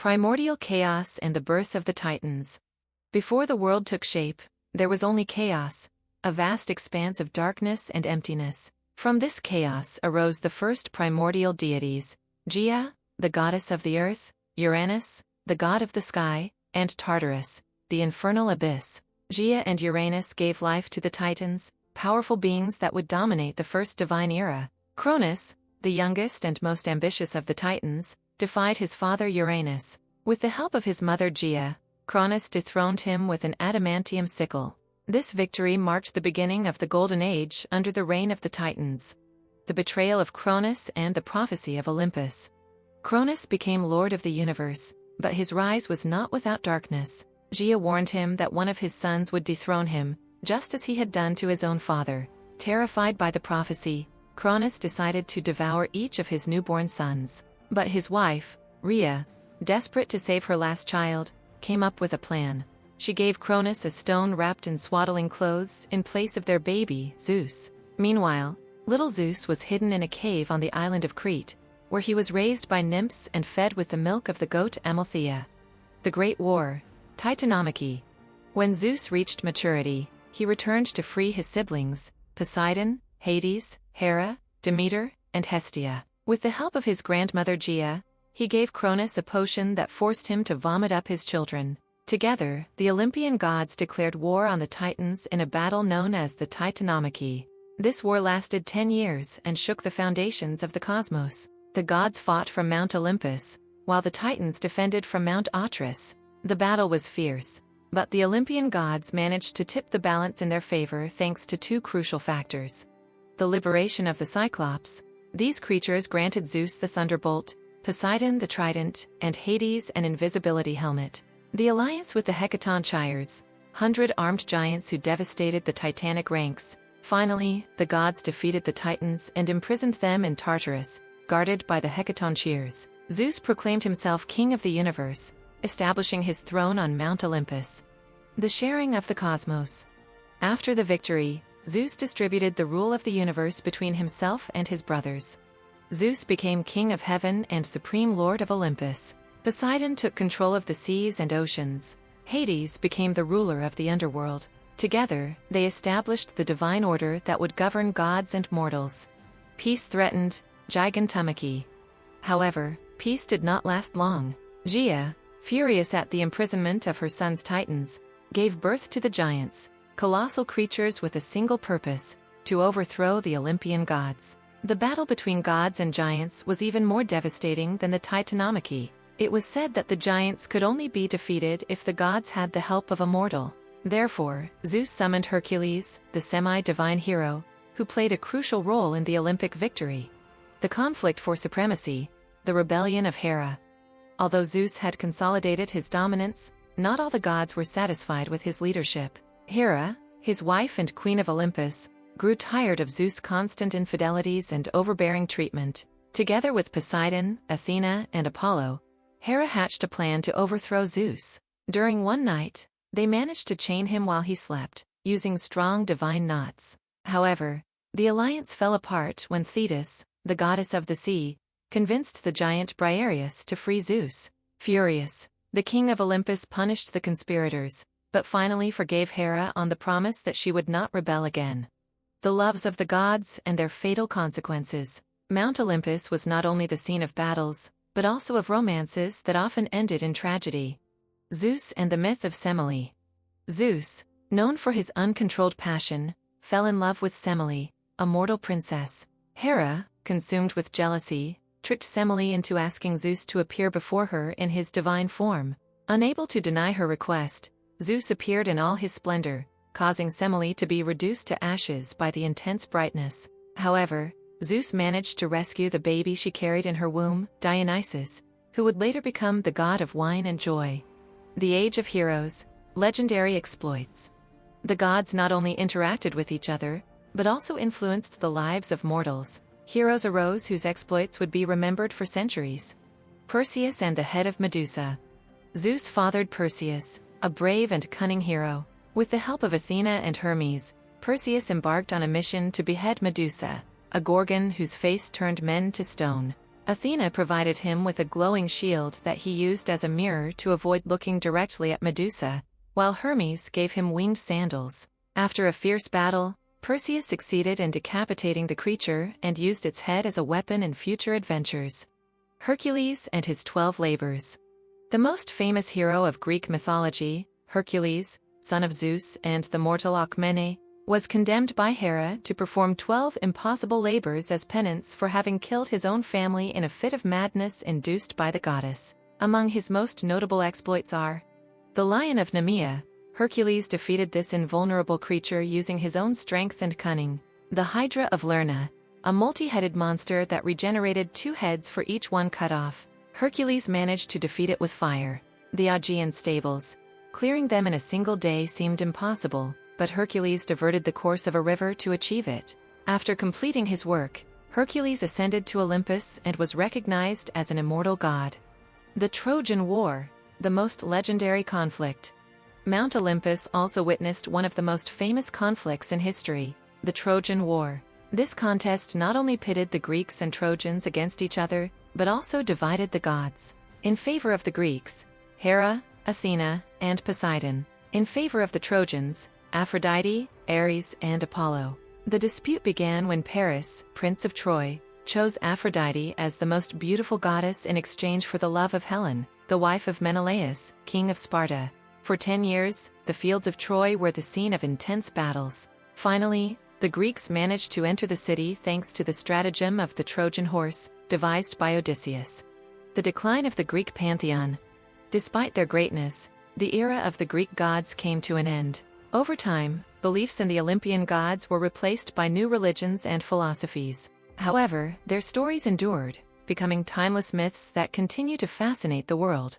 Primordial chaos and the birth of the Titans. Before the world took shape, there was only chaos, a vast expanse of darkness and emptiness. From this chaos arose the first primordial deities, Gaia, the goddess of the earth, Uranus, the god of the sky, and Tartarus, the infernal abyss. Gaia and Uranus gave life to the Titans, powerful beings that would dominate the first divine era. Cronus, the youngest and most ambitious of the Titans, defied his father Uranus. With the help of his mother Gaia, Cronus dethroned him with an adamantium sickle. This victory marked the beginning of the Golden Age under the reign of the Titans. The betrayal of Cronus and the prophecy of Olympus. Cronus became lord of the universe, but his rise was not without darkness. Gaia warned him that one of his sons would dethrone him, just as he had done to his own father. Terrified by the prophecy, Cronus decided to devour each of his newborn sons. But his wife, Rhea, desperate to save her last child, came up with a plan. She gave Cronus a stone wrapped in swaddling clothes in place of their baby, Zeus. Meanwhile, little Zeus was hidden in a cave on the island of Crete, where he was raised by nymphs and fed with the milk of the goat Amalthea. The Great War, Titanomachy. When Zeus reached maturity, he returned to free his siblings, Poseidon, Hades, Hera, Demeter, and Hestia. With the help of his grandmother Gaia, he gave Cronus a potion that forced him to vomit up his children. Together, the Olympian gods declared war on the Titans in a battle known as the Titanomachy. This war lasted 10 years and shook the foundations of the cosmos. The gods fought from Mount Olympus, while the Titans defended from Mount Otris. The battle was fierce, but the Olympian gods managed to tip the balance in their favor thanks to two crucial factors. The liberation of the Cyclops. These creatures granted Zeus the thunderbolt, Poseidon the trident, and Hades an invisibility helmet. The alliance with the Hecatonchires, 100 armed giants who devastated the Titanic ranks. Finally, the gods defeated the Titans and imprisoned them in Tartarus, guarded by the Hecatonchires. Zeus proclaimed himself king of the universe, establishing his throne on Mount Olympus. The sharing of the cosmos. After the victory, Zeus distributed the rule of the universe between himself and his brothers. Zeus became king of heaven and supreme lord of Olympus. Poseidon took control of the seas and oceans. Hades became the ruler of the underworld. Together, they established the divine order that would govern gods and mortals. Peace threatened, Gigantomachy. However, peace did not last long. Gaia, furious at the imprisonment of her sons Titans, gave birth to the giants, colossal creatures with a single purpose, to overthrow the Olympian gods. The battle between gods and giants was even more devastating than the Titanomachy. It was said that the giants could only be defeated if the gods had the help of a mortal. Therefore, Zeus summoned Hercules, the semi-divine hero, who played a crucial role in the Olympic victory. The conflict for supremacy, the rebellion of Hera. Although Zeus had consolidated his dominance, not all the gods were satisfied with his leadership. Hera, his wife and queen of Olympus, grew tired of Zeus' constant infidelities and overbearing treatment. Together with Poseidon, Athena, and Apollo, Hera hatched a plan to overthrow Zeus. During one night, they managed to chain him while he slept, using strong divine knots. However, the alliance fell apart when Thetis, the goddess of the sea, convinced the giant Briareus to free Zeus. Furious, the king of Olympus punished the conspirators, but finally forgave Hera on the promise that she would not rebel again. The loves of the gods and their fatal consequences. Mount Olympus was not only the scene of battles, but also of romances that often ended in tragedy. Zeus and the myth of Semele. Zeus, known for his uncontrolled passion, fell in love with Semele, a mortal princess. Hera, consumed with jealousy, tricked Semele into asking Zeus to appear before her in his divine form. Unable to deny her request, Zeus appeared in all his splendor, causing Semele to be reduced to ashes by the intense brightness. However, Zeus managed to rescue the baby she carried in her womb, Dionysus, who would later become the god of wine and joy. The Age of Heroes, legendary exploits. The gods not only interacted with each other, but also influenced the lives of mortals. Heroes arose whose exploits would be remembered for centuries. Perseus and the head of Medusa. Zeus fathered Perseus, a brave and cunning hero. With the help of Athena and Hermes, Perseus embarked on a mission to behead Medusa, a gorgon whose face turned men to stone. Athena provided him with a glowing shield that he used as a mirror to avoid looking directly at Medusa, while Hermes gave him winged sandals. After a fierce battle, Perseus succeeded in decapitating the creature and used its head as a weapon in future adventures. Hercules and his 12 labors. The most famous hero of Greek mythology, Hercules, son of Zeus and the mortal Alcmene, was condemned by Hera to perform 12 impossible labors as penance for having killed his own family in a fit of madness induced by the goddess. Among his most notable exploits are the Lion of Nemea. Hercules defeated this invulnerable creature using his own strength and cunning. The Hydra of Lerna, a multi-headed monster that regenerated 2 heads for each one cut off. Hercules managed to defeat it with fire. The Augean stables. Clearing them in a single day seemed impossible, but Hercules diverted the course of a river to achieve it. After completing his work, Hercules ascended to Olympus and was recognized as an immortal god. The Trojan War, the most legendary conflict. Mount Olympus also witnessed one of the most famous conflicts in history, the Trojan War. This contest not only pitted the Greeks and Trojans against each other, but also divided the gods. In favor of the Greeks, Hera, Athena, and Poseidon. In favor of the Trojans, Aphrodite, Ares, and Apollo. The dispute began when Paris, Prince of Troy, chose Aphrodite as the most beautiful goddess in exchange for the love of Helen, the wife of Menelaus, king of Sparta. For 10 years, the fields of Troy were the scene of intense battles. Finally, the Greeks managed to enter the city thanks to the stratagem of the Trojan horse, devised by Odysseus. The decline of the Greek pantheon. Despite their greatness, the era of the Greek gods came to an end. Over time, beliefs in the Olympian gods were replaced by new religions and philosophies. However, their stories endured, becoming timeless myths that continue to fascinate the world.